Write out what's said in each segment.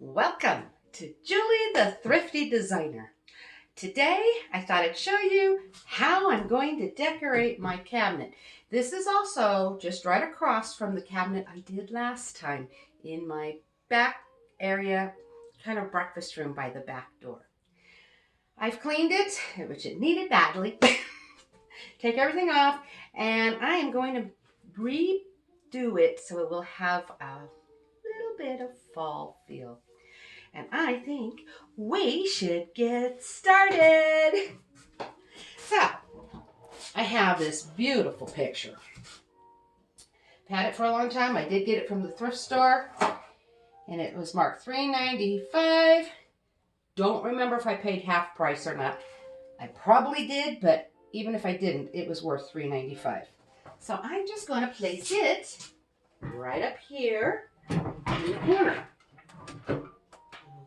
Welcome to Julie the Thrifty Designer. Today I thought I'd show you how I'm going to decorate my cabinet. This is also just right across from the cabinet I did last time in my back area, kind of breakfast room by the back door. I've cleaned it, which it needed badly. Take everything off, and I am going to redo it so it will have a little bit of fall feel. And I think we should get started. So, I have this beautiful picture. I've had it for a long time. I did get it from the thrift store, and it was marked $3.95. Don't remember if I paid half price or not. I probably did, but even if I didn't, it was worth $3.95. So I'm just going to place it right up here in the corner.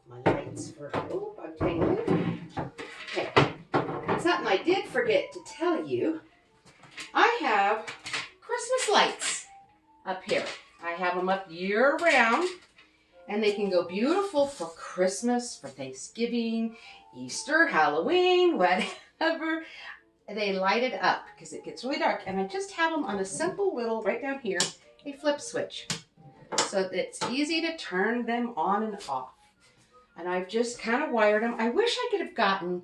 My lights for, I'm tangling. Okay, and something I did forget to tell you, I have Christmas lights up here. I have them up year round, and they can go beautiful for Christmas, for Thanksgiving, Easter, Halloween, whatever. They light it up because it gets really dark, and I just have them on a simple little, right down here, a flip switch. So it's easy to turn them on and off. And I've just kind of wired them. I wish I could have gotten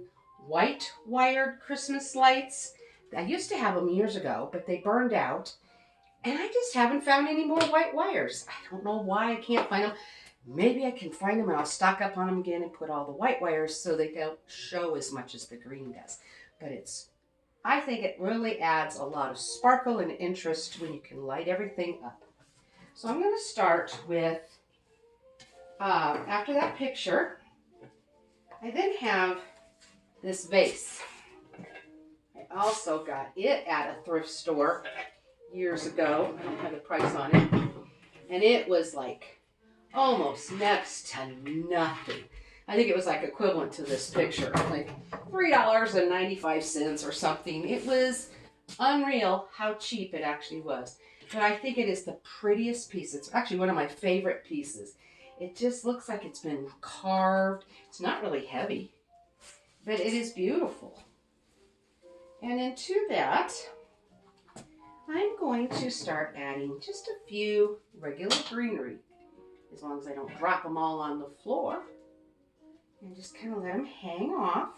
white wired Christmas lights. I used to have them years ago, but they burned out. And I just haven't found any more white wires. I don't know why I can't find them. Maybe I can find them and I'll stock up on them again and put all the white wires so they don't show as much as the green does. But I think it really adds a lot of sparkle and interest when you can light everything up. So I'm going to start with after that picture, I then have this vase. I also got it at a thrift store years ago. I don't have the price on it. And it was like almost next to nothing. I think it was like equivalent to this picture, like $3.95 or something. It was unreal how cheap it actually was. But I think it is the prettiest piece. It's actually one of my favorite pieces. It just looks like it's been carved. It's not really heavy, but it is beautiful. And into that, I'm going to start adding just a few regular greenery, as long as I don't drop them all on the floor. And just kind of let them hang off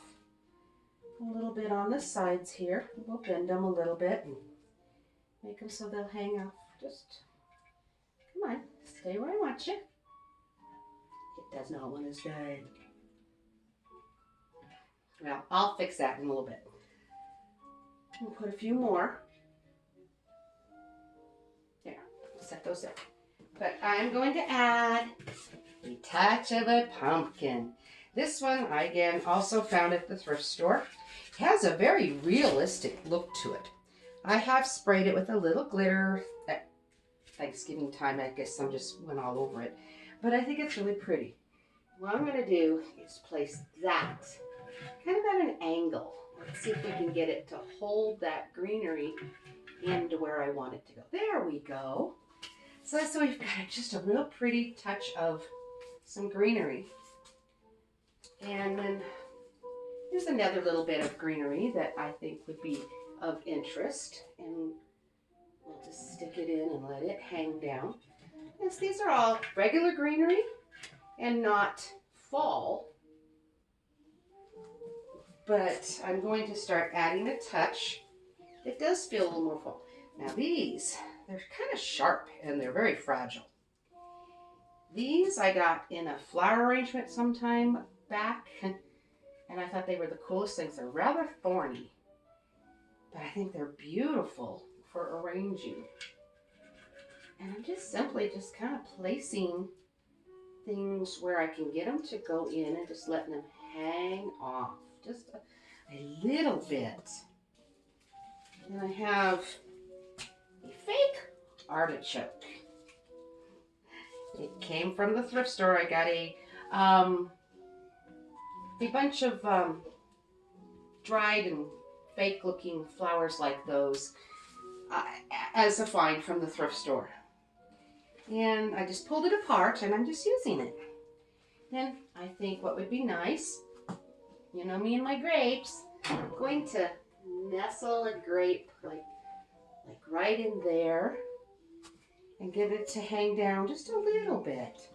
a little bit on the sides here. We'll bend them a little bit and make them so they'll hang off. Just, come on, stay where I want you. It does not want to stay. Well, I'll fix that in a little bit. We'll put a few more. There, set those there. But I'm going to add a touch of a pumpkin. This one, I again also found at the thrift store. It has a very realistic look to it. I have sprayed it with a little glitter at Thanksgiving time. I guess some just went all over it. But I think it's really pretty. What I'm going to do is place that kind of at an angle. Let's see if we can get it to hold that greenery into where I want it to go. There we go. So we've got just a real pretty touch of some greenery. And then here's another little bit of greenery that I think would be of interest. And we'll just stick it in and let it hang down. Yes, these are all regular greenery and not fall. But I'm going to start adding a touch. It does feel a little more fall. Now these, they're kind of sharp and they're very fragile. These I got in a flower arrangement sometime back, and I thought they were the coolest things. They're rather thorny, but I think they're beautiful for arranging. And I'm just simply just kind of placing things where I can get them to go in and just letting them hang off just a little bit. And I have a fake artichoke. It came from the thrift store. I got a bunch of dried and fake looking flowers like those as a find from the thrift store. And I just pulled it apart and I'm just using it. Then I think what would be nice, you know me and my grapes, I'm going to nestle a grape like right in there and get it to hang down just a little bit.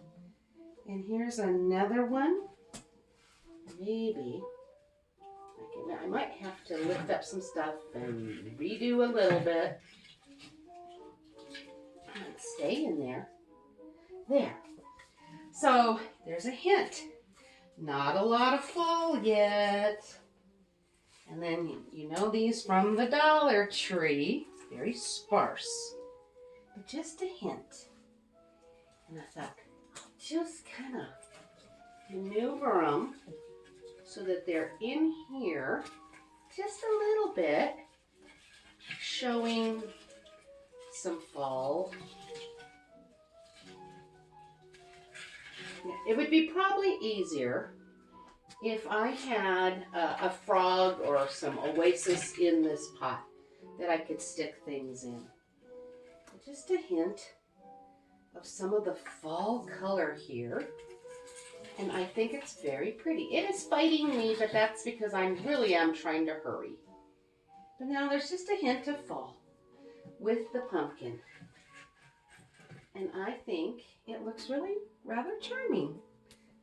And here's another one. Maybe I might have to lift up some stuff and redo a little bit. And stay in there. There. So there's a hint. Not a lot of fall yet. And then you know these from the Dollar Tree. Very sparse. But just a hint. And I thought, I'll just kind of maneuver them so that they're in here just a little bit, showing some fall. It would be probably easier if I had a frog or some oasis in this pot that I could stick things in. Just a hint of some of the fall color here. And I think it's very pretty. It is fighting me, but that's because I really am trying to hurry. But now there's just a hint of fall with the pumpkin. And I think it looks really rather charming.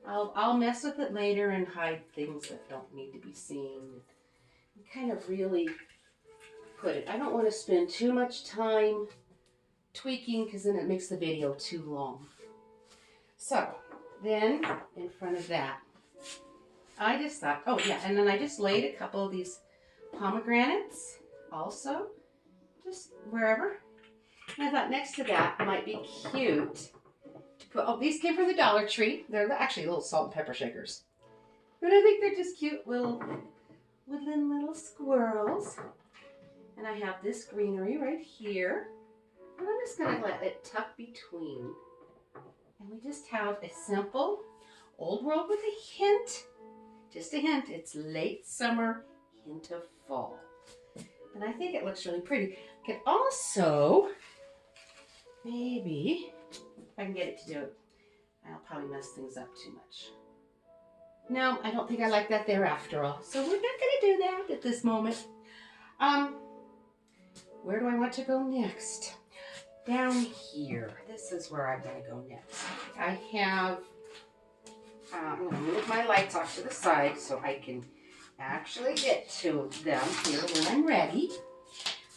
I'll mess with it later and hide things that don't need to be seen. And kind of really put it. I don't want to spend too much time tweaking because then it makes the video too long. So then in front of that, I just thought, oh yeah, and then I just laid a couple of these pomegranates also, just wherever. And I thought next to that might be cute to put, oh, these came from the Dollar Tree. They're actually little salt and pepper shakers. But I think they're just cute little woodland little squirrels. And I have this greenery right here. And I'm just going to let it tuck between. And we just have a simple Old World with a hint. Just a hint. It's late summer, hint of fall. And I think it looks really pretty. I can also, maybe, if I can get it to do it, I'll probably mess things up too much. No, I don't think I like that there after all. So we're not going to do that at this moment. Where do I want to go next? Down here. This is where I'm going to go next. I have, I'm going to move my lights off to the side so I can actually get to them here when I'm ready.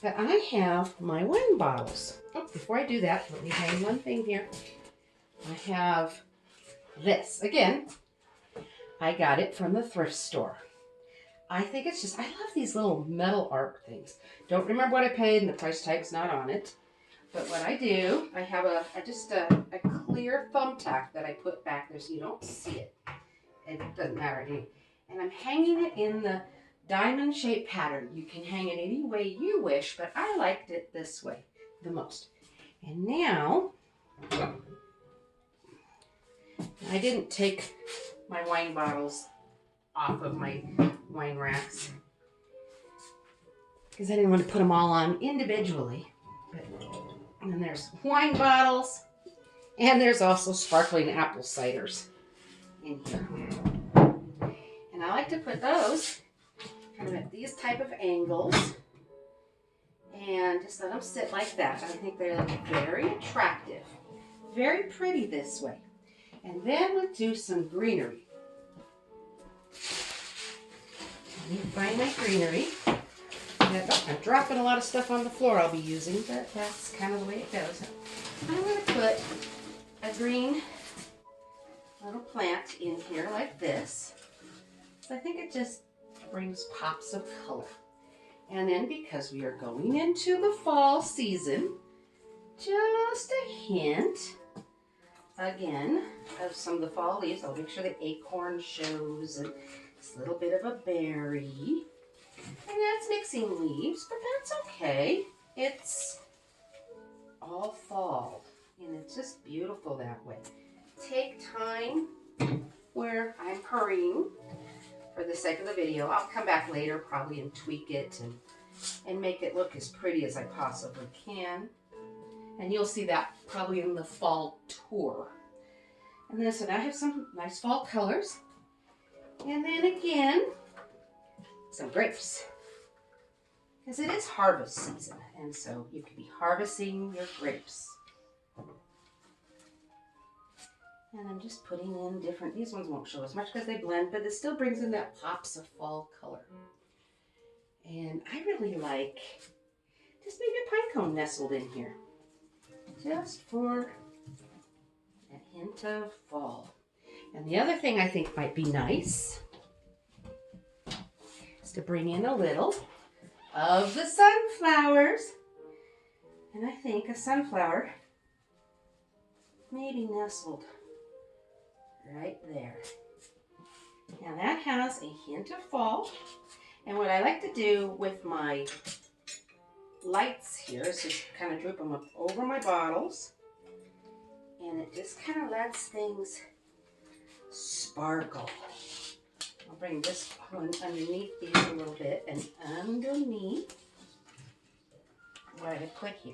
But I have my wine bottles. Oh, before I do that, let me hang one thing here. I have this. Again, I got it from the thrift store. I think it's just, I love these little metal art things. Don't remember what I paid and the price tag's not on it. But what I do, I have just a clear thumbtack that I put back there so you don't see it. It doesn't matter to me. And I'm hanging it in the diamond shaped pattern. You can hang it any way you wish, but I liked it this way the most. And now, I didn't take my wine bottles off of my wine racks because I didn't want to put them all on individually. But, and then there's wine bottles, and there's also sparkling apple ciders in here. And I like to put those kind of at these type of angles and just let them sit like that. I think they look very attractive, very pretty this way. And then we'll do some greenery. Let me find my greenery. I'm dropping a lot of stuff on the floor I'll be using, but that's kind of the way it goes. I'm going to put a green little plant in here like this. So I think it just brings pops of color. And then because we are going into the fall season, just a hint, again, of some of the fall leaves. I'll make sure the acorn shows and this little bit of a berry. And that's mixing leaves, but that's okay. It's all fall, and it's just beautiful that way. Take time where I'm hurrying for the sake of the video. I'll come back later probably and tweak it and make it look as pretty as I possibly can. And you'll see that probably in the fall tour. And then so now I have some nice fall colors. And then again, some grapes. Because it is harvest season, and so you could be harvesting your grapes. And I'm just putting in different, these ones won't show as much because they blend, but it still brings in that pops of fall color. And I really like just maybe a pine cone nestled in here, just for that hint of fall. And the other thing I think might be nice is to bring in a little of the sunflowers. And I think a sunflower maybe nestled right there. Now that has a hint of fall. And what I like to do with my lights here is just kind of droop them up over my bottles. And it just kind of lets things sparkle. I'll bring this one underneath these a little bit and underneath what I put here.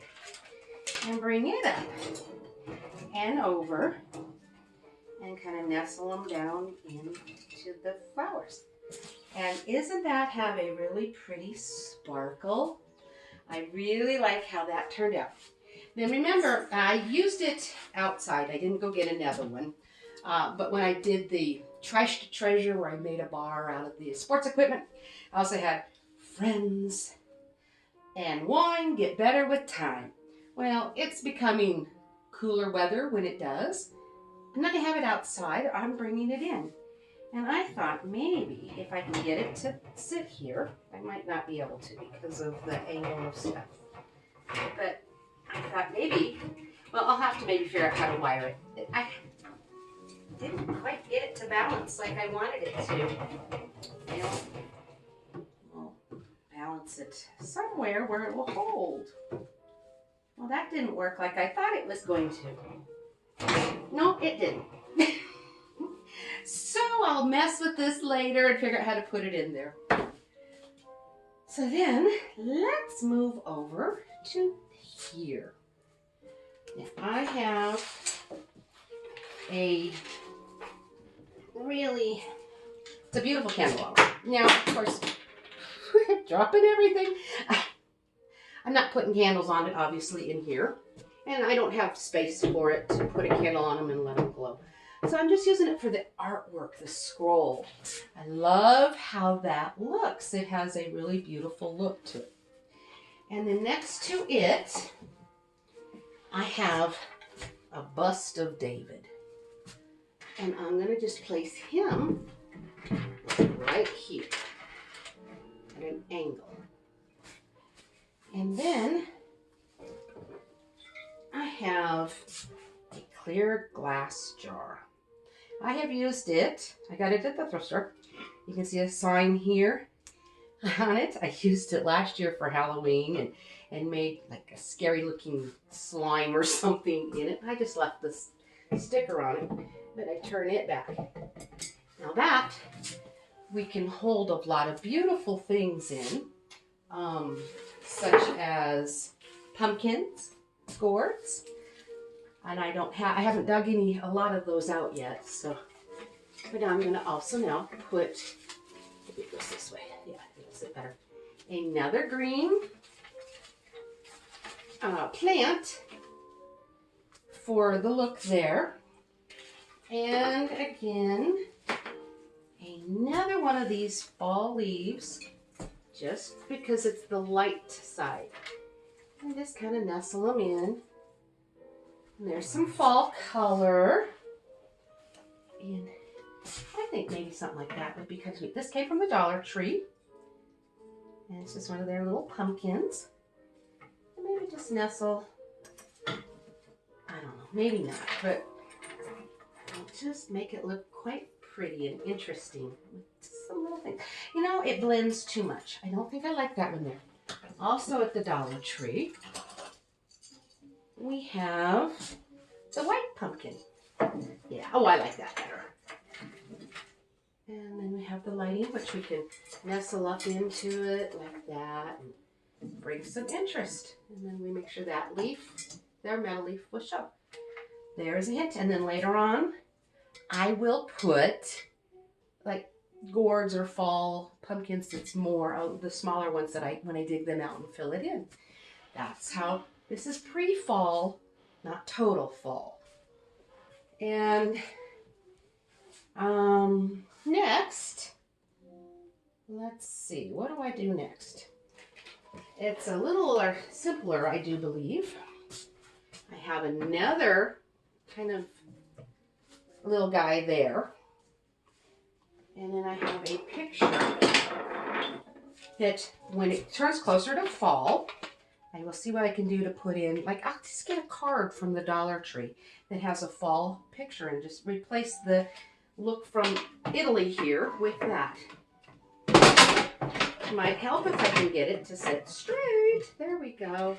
And bring it up and over and kind of nestle them down into the flowers. And isn't that have a really pretty sparkle? I really like how that turned out. Now remember, I used it outside. I didn't go get another one. But when I did the Trash to Treasure, where I made a bar out of the sports equipment, I also had friends and wine get better with time. Well, it's becoming cooler weather when it does. I'm not going to have it outside. I'm bringing it in. And I thought maybe if I can get it to sit here, I might not be able to because of the angle of stuff. But I thought maybe, well, I'll have to maybe figure out how to wire it. I didn't quite get it to balance like I wanted it to. You know, we'll balance it somewhere where it will hold. Well, that didn't work like I thought it was going to. No, it didn't. So I'll mess with this later and figure out how to put it in there. So then let's move over to here. Now I have a really, it's a beautiful candelabra. Now, of course, dropping everything. I'm not putting candles on it, obviously, in here. And I don't have space for it to put a candle on them and let them glow. So I'm just using it for the artwork, the scroll. I love how that looks. It has a really beautiful look to it. And then next to it, I have a bust of David. And I'm going to just place him right here at an angle. And then I have a clear glass jar. I have used it. I got it at the thrift store. You can see a sign here on it. I used it last year for Halloween and made like a scary looking slime or something in it. I just left this sticker on it, but I turn it back. Now that we can hold a lot of beautiful things in, such as pumpkins, gourds. And I haven't dug a lot of those out yet, so. But I'm going to also now put, maybe it goes this way, yeah, it'll sit better. Another green plant for the look there. And again, another one of these fall leaves, just because it's the light side. And just kind of nestle them in. And there's some fall color. And I think maybe something like that would be kind of sweet. This came from the Dollar Tree. And it's just one of their little pumpkins. And maybe just nestle. I don't know, maybe not. But I'll just make it look quite pretty and interesting. With some little things. You know, it blends too much. I don't think I like that one there. Also at the Dollar Tree, we have the white pumpkin. Yeah, oh, I like that better. And then we have the lighting, which we can nestle up into it like that and bring some interest. And then we make sure that leaf, their metal leaf, will show. There's a hint. And then later on, I will put like gourds or fall pumpkins. It's more the smaller ones that when I dig them out and fill it in. That's how this is pre-fall, not total fall. And next, let's see, what do I do next? It's a little simpler, I do believe. I have another kind of little guy there. And then I have a picture that when it turns closer to fall, I will see what I can do to put in, like I'll just get a card from the Dollar Tree that has a fall picture and just replace the look from Italy here with that. Might help if I can get it to sit straight. There we go.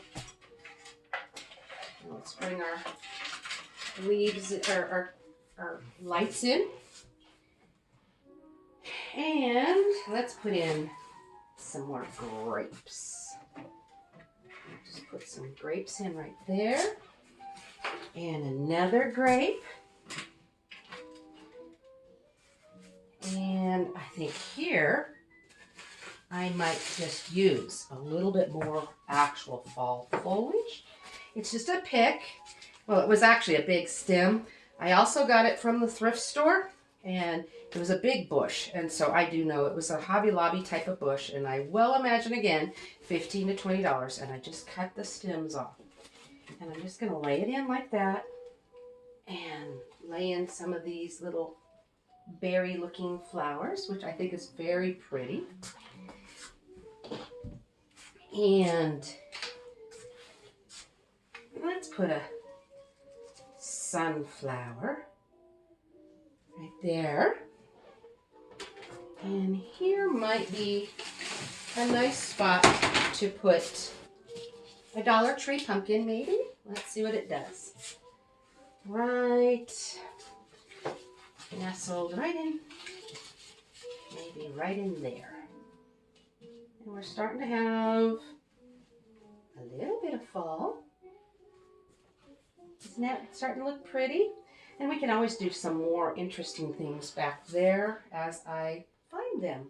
Let's bring our leaves, our lights in. And let's put in some more grapes. Just put some grapes in right there. And another grape. And I think here, I might just use a little bit more actual fall foliage. It's just a pick. Well, it was actually a big stem. I also got it from the thrift store, and it was a big bush. And so I do know it was a Hobby Lobby type of bush, and I well imagine again, $15 to $20. And I just cut the stems off. And I'm just gonna lay it in like that, and lay in some of these little berry looking flowers, which I think is very pretty. And let's put a sunflower right there. And here might be a nice spot to put a Dollar Tree pumpkin, maybe. Let's see what it does. Right, nestled right in, maybe right in there. And we're starting to have a little bit of fall. Isn't that starting to look pretty? And we can always do some more interesting things back there as I find them.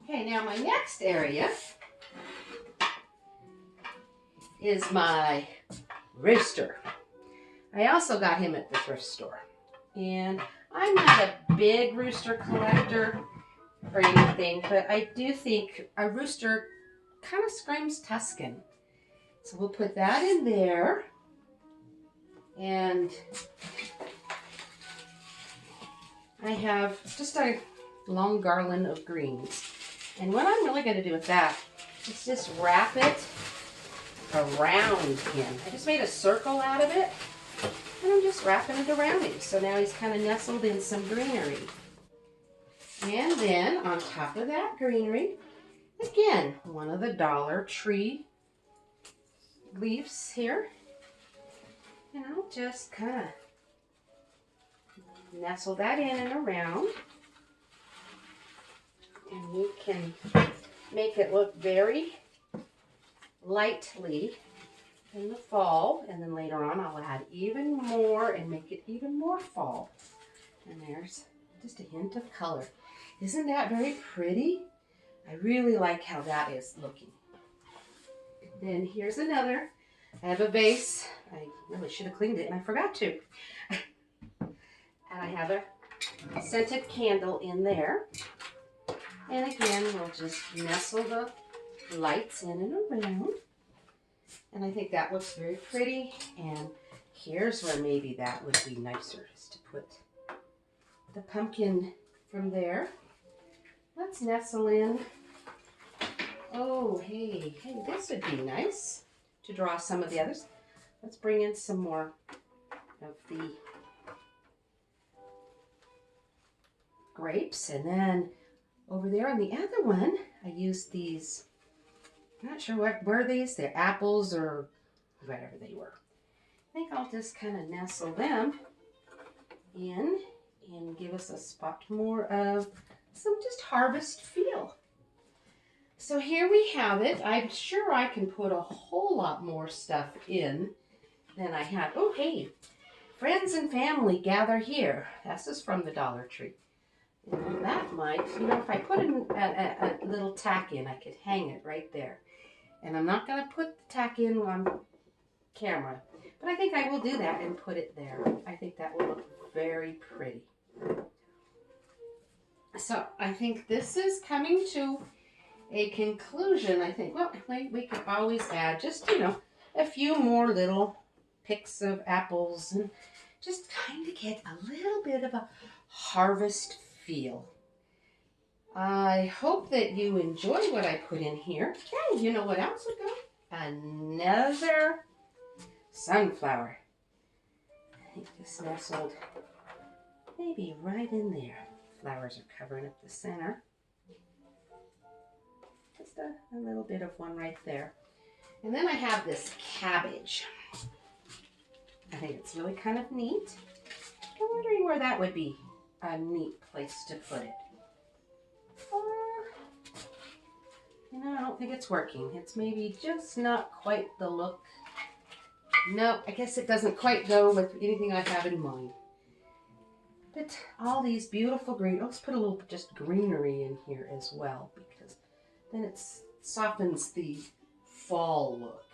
Okay, now my next area is my rooster. I also got him at the thrift store. And I'm not a big rooster collector or anything, but I do think a rooster kind of screams Tuscan. So we'll put that in there. And I have just a long garland of greens. And what I'm really going to do with that is just wrap it around him. I just made a circle out of it, and I'm just wrapping it around him. So now he's kind of nestled in some greenery. And then on top of that greenery, again, one of the Dollar Tree leaves here. And I'll just kind of nestle that in and around. And we can make it look very lightly in the fall. And then later on I'll add even more and make it even more fall. And there's just a hint of color. Isn't that very pretty? I really like how that is looking. Then here's another. I have a vase. I really should have cleaned it and I forgot to. And I have a scented candle in there. And again, we'll just nestle the lights in and around. And I think that looks very pretty. And here's where maybe that would be nicer, is to put the pumpkin from there. Let's nestle in. Oh, hey, this would be nice to draw some of the others. Let's bring in some more of the grapes. And then over there on the other one, I used these, I'm not sure what were these, they're apples or whatever they were. I think I'll just kind of nestle them in and give us a spot more of some just harvest feel. So here we have it. I'm sure I can put a whole lot more stuff in than I had. Oh, hey, friends and family gather here. This is from the Dollar Tree. And that might, if I put a little tack in, I could hang it right there. And I'm not going to put the tack in on camera, but I think I will do that and put it there. I think that will look very pretty. So I think this is coming to a conclusion. I think, well, we could always add just, a few more little picks of apples and just kind of get a little bit of a harvest feel. I hope that you enjoy what I put in here. And you know what else would go? Another sunflower. I think this nestled maybe right in there. Flowers are covering up the center. Just a little bit of one right there. And then I have this cabbage. I think it's really kind of neat. I'm wondering where that would be a neat place to put it. I don't think it's working. It's maybe just not quite the look. No, I guess it doesn't quite go with anything I have in mind. But all these beautiful green, let's put a little just greenery in here as well, because then it softens the fall look.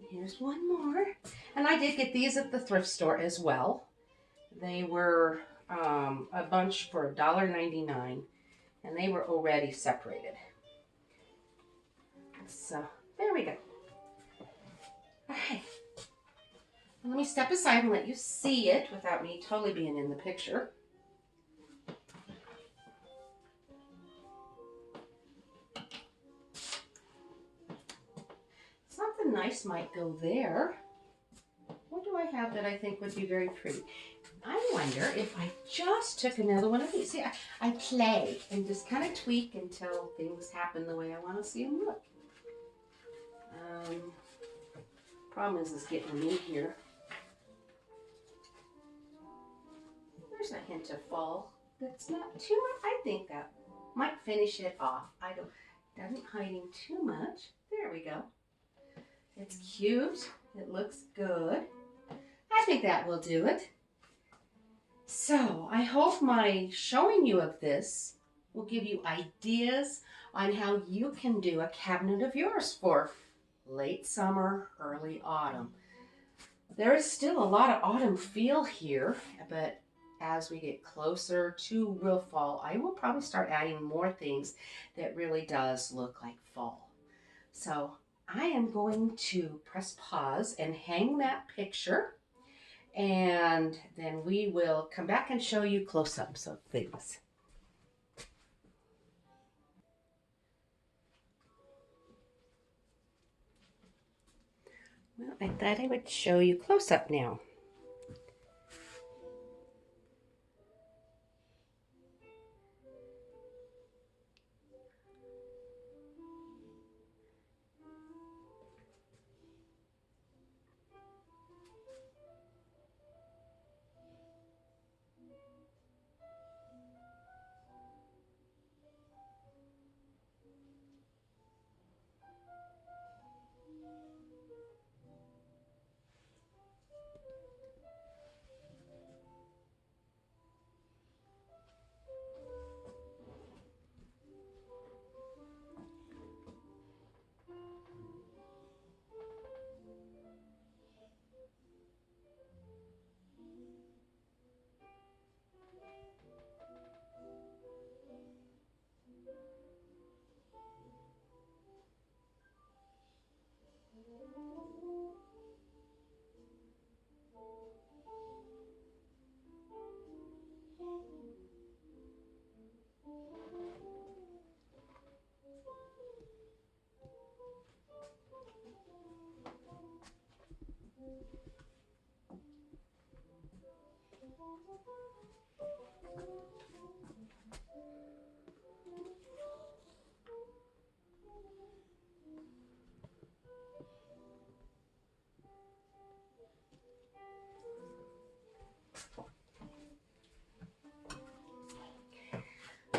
Here's one more. And I did get these at the thrift store as well. They were a bunch for $1.99, and they were already separated. So there we go. All right. Let me step aside and let you see it without me totally being in the picture. Something nice might go there. What do I have that I think would be very pretty? I wonder if I just took another one of these. See, I play and just kind of tweak until things happen the way I want to see them look. Problem is getting them in here. There's a hint of fall. That's not too much. I think that might finish it off. Doesn't hiding too much. There we go. It's cute. It looks good. I think that will do it. So I hope my showing you of this will give you ideas on how you can do a cabinet of yours for late summer, early autumn. There is still a lot of autumn feel here, but as we get closer to real fall, I will probably start adding more things that really does look like fall. So I am going to press pause and hang that picture, and then we will come back and show you close-ups of things. Well, I thought I would show you close-up now.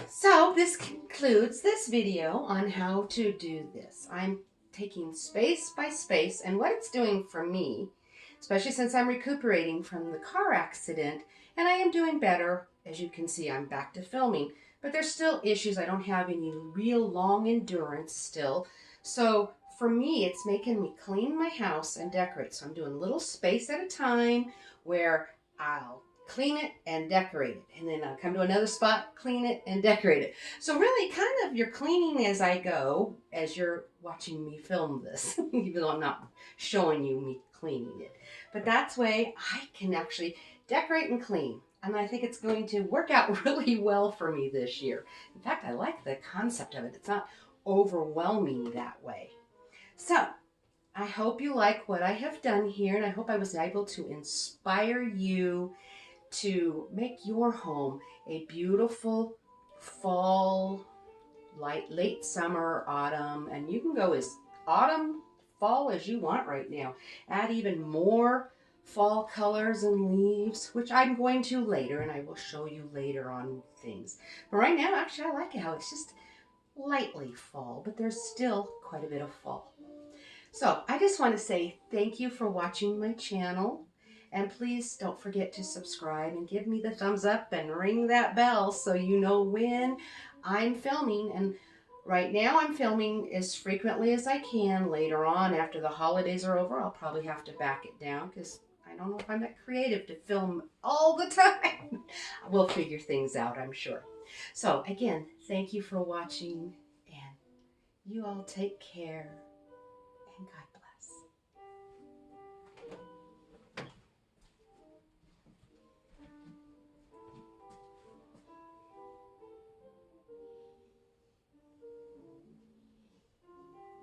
So this concludes this video on how to do this. I'm taking space by space, and what it's doing for me, especially since I'm recuperating from the car accident, and I am doing better. As you can see, I'm back to filming, but there's still issues. I don't have any real long endurance still. So for me, it's making me clean my house and decorate. So I'm doing a little space at a time where I'll clean it and decorate it. And then I'll come to another spot, clean it and decorate it. So really kind of you're cleaning as I go as you're watching me film this, even though I'm not showing you me cleaning it. But that's way I can actually decorate and clean. And I think it's going to work out really well for me this year. In fact, I like the concept of it. It's not overwhelming that way. So I hope you like what I have done here, and I hope I was able to inspire you to make your home a beautiful fall, late summer, autumn, and you can go as autumn, fall as you want right now. Add even more fall colors and leaves, which I'm going to later, and I will show you later on things. But right now, actually, I like it how it's just lightly fall, but there's still quite a bit of fall. So I just want to say thank you for watching my channel. And please don't forget to subscribe and give me the thumbs up and ring that bell so you know when I'm filming. And right now I'm filming as frequently as I can. Later on, after the holidays are over, I'll probably have to back it down because I don't know if I'm that creative to film all the time. We'll figure things out, I'm sure. So again, thank you for watching, and you all take care, and God bless.